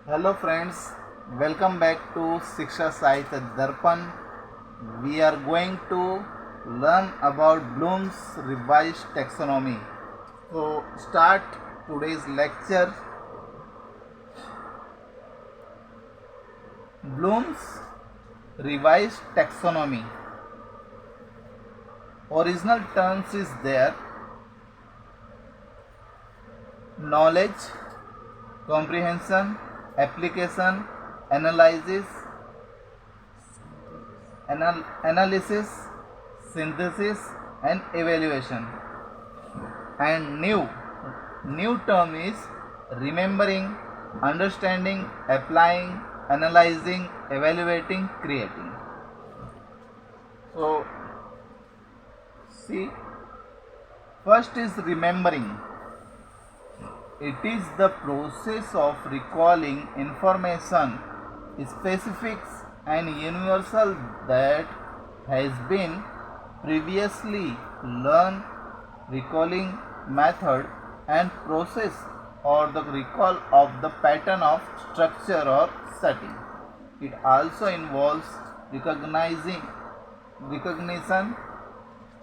Hello friends, welcome back to Shiksha sahitya darpan. We are going to learn about Bloom's revised taxonomy. So start today's lecture. Bloom's revised taxonomy. Original terms is there: knowledge, comprehension, application, analysis, synthesis, and evaluation. And new term is remembering, understanding, applying, analyzing, evaluating, creating. So see, first is remembering. It is the process of recalling information, specifics and universal that has been previously learned. Recalling method and process or the recall of the pattern of structure or setting. It also involves recognition.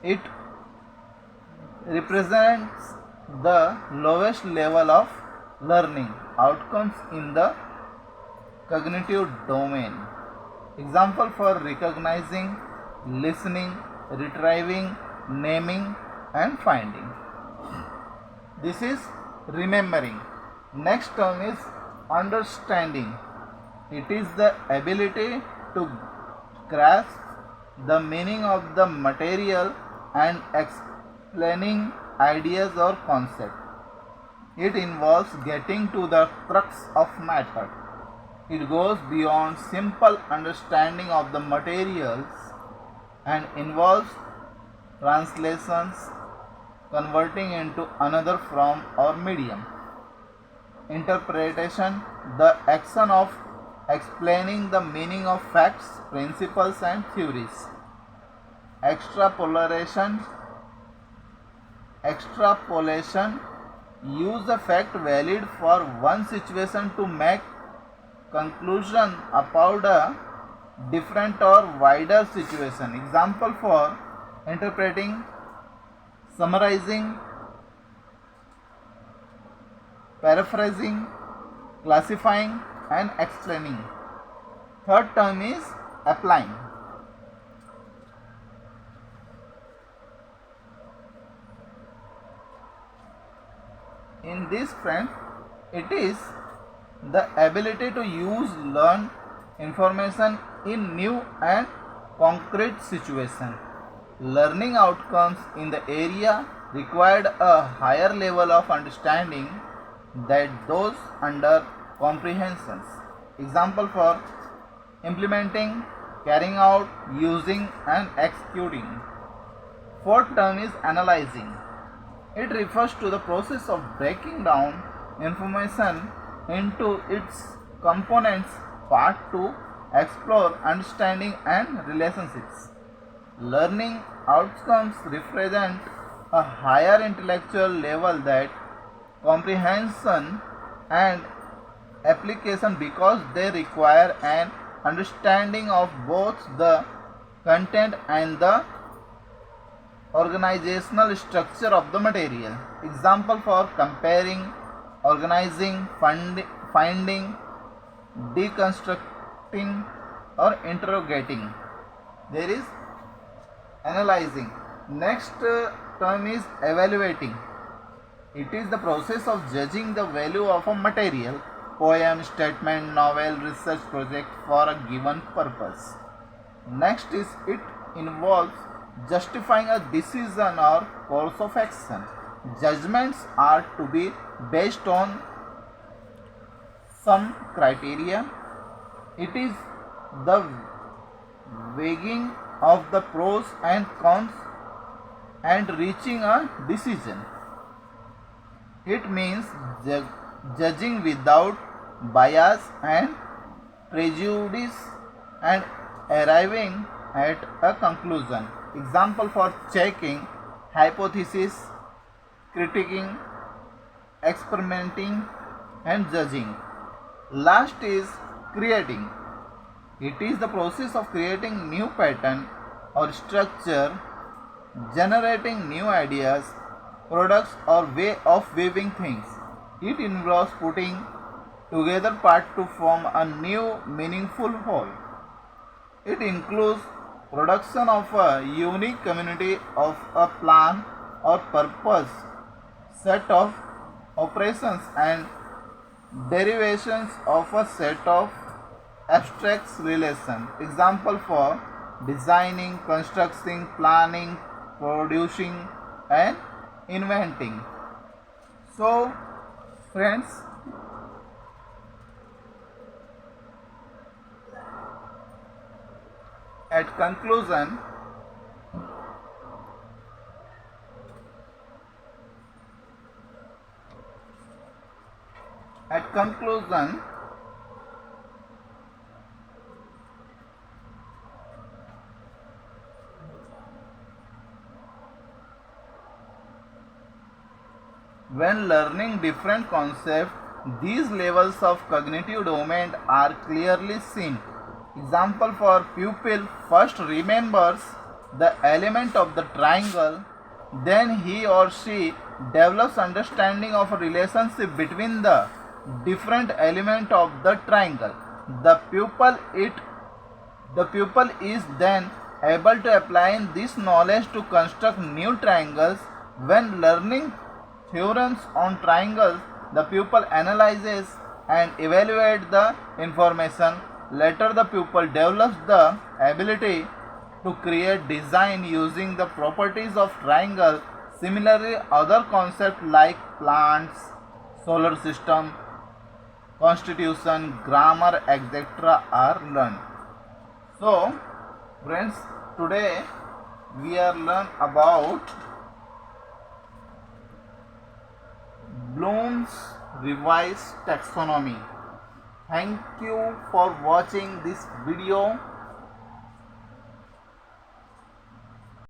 It represents the lowest level of learning outcomes in the cognitive domain. Example for recognizing: listening, retrieving, naming and finding. This is remembering. Next term is understanding. It is the ability to grasp the meaning of the material and explaining ideas or concepts. It involves getting to the crux of matter. It goes beyond simple understanding of the materials and involves translations, converting into another form or medium. Interpretation, the action of explaining the meaning of facts, principles and theories. Extrapolation, use a fact valid for one situation to make conclusion about a different or wider situation. Example for interpreting: summarizing, paraphrasing, classifying and explaining. Third term is applying. In this, friend, it is the ability to use learned information in new and concrete situations. Learning outcomes in the area required a higher level of understanding than those under comprehensions. Example for implementing, carrying out, using and executing. Fourth term is analyzing. It refers to the process of breaking down information into its components part to explore understanding and relationships. Learning outcomes represent a higher intellectual level than comprehension and application because they require an understanding of both the content and the organizational structure of the material. Example for comparing, organizing, finding, deconstructing or interrogating. There is analyzing. Next term is evaluating. It is the process of judging the value of a material, poem, statement, novel, research project for a given purpose. Next is it involves justifying a decision or course of action. Judgments are to be based on some criteria. It is the weighing of the pros and cons and reaching a decision. It means judging without bias and prejudice and arriving at a conclusion. Example for checking: hypothesis, critiquing, experimenting and judging. Last is creating. It is the process of creating new pattern or structure, generating new ideas, products or way of weaving things. It involves putting together parts to form a new meaningful whole. It includes production of a unique community of a plan or purpose, set of operations and derivations of a set of abstract relations. Example for designing, constructing, planning, producing and inventing. So friends, at conclusion, at conclusion, when learning different concepts, these levels of cognitive domain are clearly seen. Example for pupil first remembers the element of the triangle, then he or she develops understanding of a relationship between the different element of the triangle. The pupil is then able to apply this knowledge to construct new triangles. When learning theorems on triangles, the pupil analyzes and evaluates the information. Later, the pupil develops the ability to create design using the properties of triangle. Similarly, other concepts like plants, solar system, constitution, grammar, etc. are learned. So, friends, today we are learn about Bloom's revised taxonomy. Thank you for watching this video.